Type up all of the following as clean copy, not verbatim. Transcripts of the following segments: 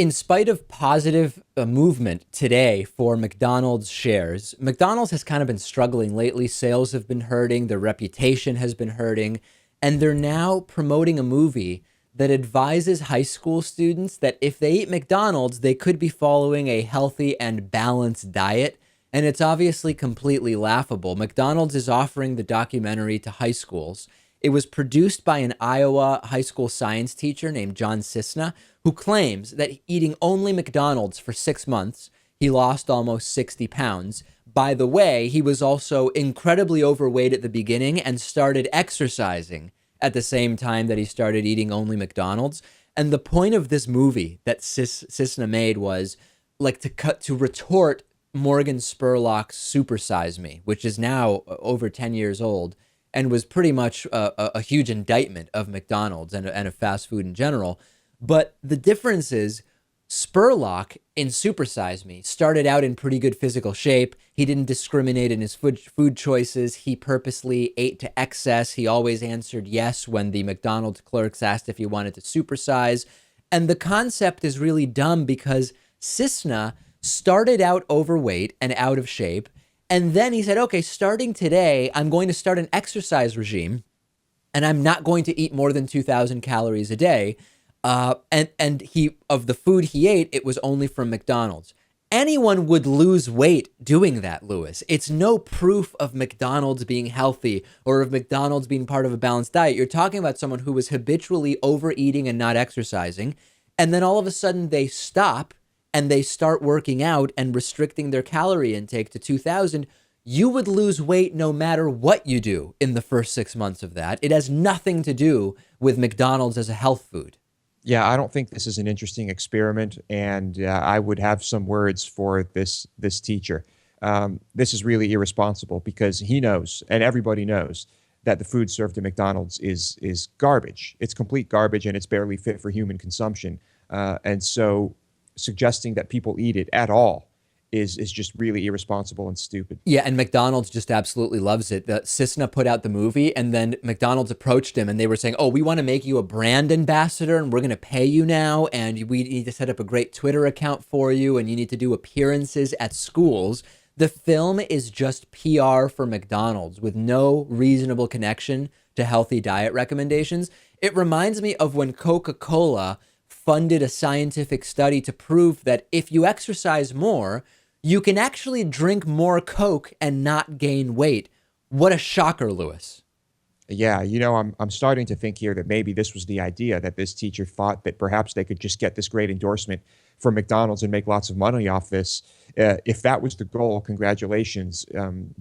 In spite of positive movement today for McDonald's shares, McDonald's has kind of been struggling lately. Sales have been hurting, their reputation has been hurting, and they're now promoting a movie that advises high school students that if they eat McDonald's, they could be following a healthy and balanced diet. And it's obviously completely laughable. McDonald's is offering the documentary to high schools. It was produced by an Iowa high school science teacher named John Cisna, who claims that eating only McDonald's for 6 months, he lost almost 60 pounds. By the way, he was also incredibly overweight at the beginning and started exercising at the same time that he started eating only McDonald's. And the point of this movie that Cisna made was like to retort Morgan Spurlock's Super Size Me, which is now over 10 years old and was pretty much a huge indictment of McDonald's and of fast food in general. But the difference is Spurlock in Super Size Me started out in pretty good physical shape. He didn't discriminate in his food choices. He purposely ate to excess. He always answered yes when the McDonald's clerks asked if he wanted to supersize. And the concept is really dumb because Cisna started out overweight and out of shape. And then he said, okay, starting today, I'm going to start an exercise regime and I'm not going to eat more than 2,000 calories a day. And he, of the food he ate, it was only from McDonald's. Anyone would lose weight doing that, Lewis. It's no proof of McDonald's being healthy or of McDonald's being part of a balanced diet. You're talking about someone who was habitually overeating and not exercising. And then all of a sudden they stop and they start working out and restricting their calorie intake to 2,000. You would lose weight no matter what you do in the first 6 months of that. It has nothing to do with McDonald's as a health food. Yeah, I don't think this is an interesting experiment, and I would have some words for this teacher. This is really irresponsible because he knows, and everybody knows, that the food served at McDonald's is garbage. It's complete garbage, and it's barely fit for human consumption. And so, suggesting that people eat it at all is just really irresponsible and stupid. Yeah, and McDonald's just absolutely loves it. The Cisna put out the movie, and then McDonald's approached him, and they were saying, oh, we want to make you a brand ambassador, and we're going to pay you now, and we need to set up a great Twitter account for you, and you need to do appearances at schools. The film is just PR for McDonald's with no reasonable connection to healthy diet recommendations. It reminds me of when Coca-Cola funded a scientific study to prove that if you exercise more, you can actually drink more Coke and not gain weight. What a shocker, Lewis. Yeah, I'm starting to think here that maybe this was the idea, that this teacher thought that perhaps they could just get this great endorsement from McDonald's and make lots of money off this. If that was the goal, congratulations,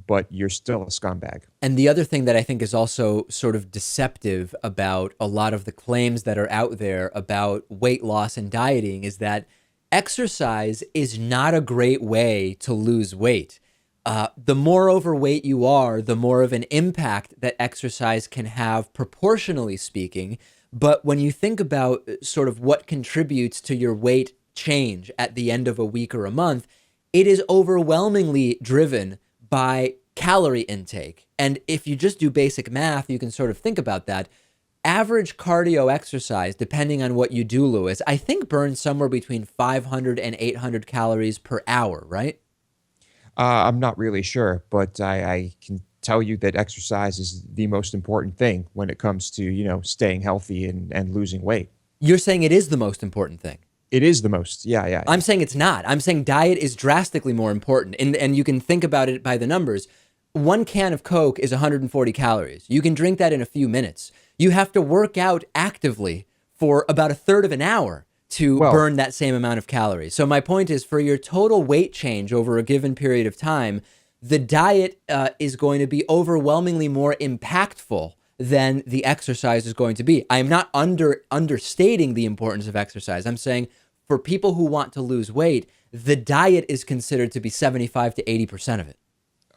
but you're still a scumbag. And the other thing that I think is also sort of deceptive about a lot of the claims that are out there about weight loss and dieting is that exercise is not a great way to lose weight. The more overweight you are, the more of an impact that exercise can have, proportionally speaking. But when you think about sort of what contributes to your weight change at the end of a week or a month, it is overwhelmingly driven by calorie intake. And if you just do basic math, you can sort of think about that. Average cardio exercise, depending on what you do, Lewis, I think burns somewhere between 500 and 800 calories per hour, right? I'm not really sure, but I can tell you that exercise is the most important thing when it comes to, staying healthy and losing weight. You're saying it is the most important thing. It is the most. Yeah. I'm saying it's not. I'm saying diet is drastically more important. And you can think about it by the numbers. One can of Coke is 140 calories. You can drink that in a few minutes. You have to work out actively for about a third of an hour to burn that same amount of calories. So my point is, for your total weight change over a given period of time, the diet is going to be overwhelmingly more impactful than the exercise is going to be. I am not understating the importance of exercise. I'm saying for people who want to lose weight, the diet is considered to be 75 to 80% of it.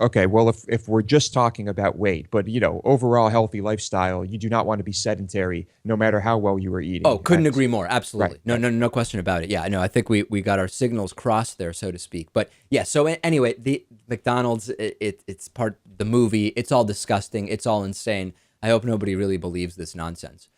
Okay, well, if we're just talking about weight, but overall healthy lifestyle, you do not want to be sedentary, no matter how well you are eating. Oh, couldn't agree more. Absolutely, Right. No question about it. Yeah, I know. I think we got our signals crossed there, so to speak. But yeah. So anyway, the McDonald's, it's part the movie. It's all disgusting. It's all insane. I hope nobody really believes this nonsense.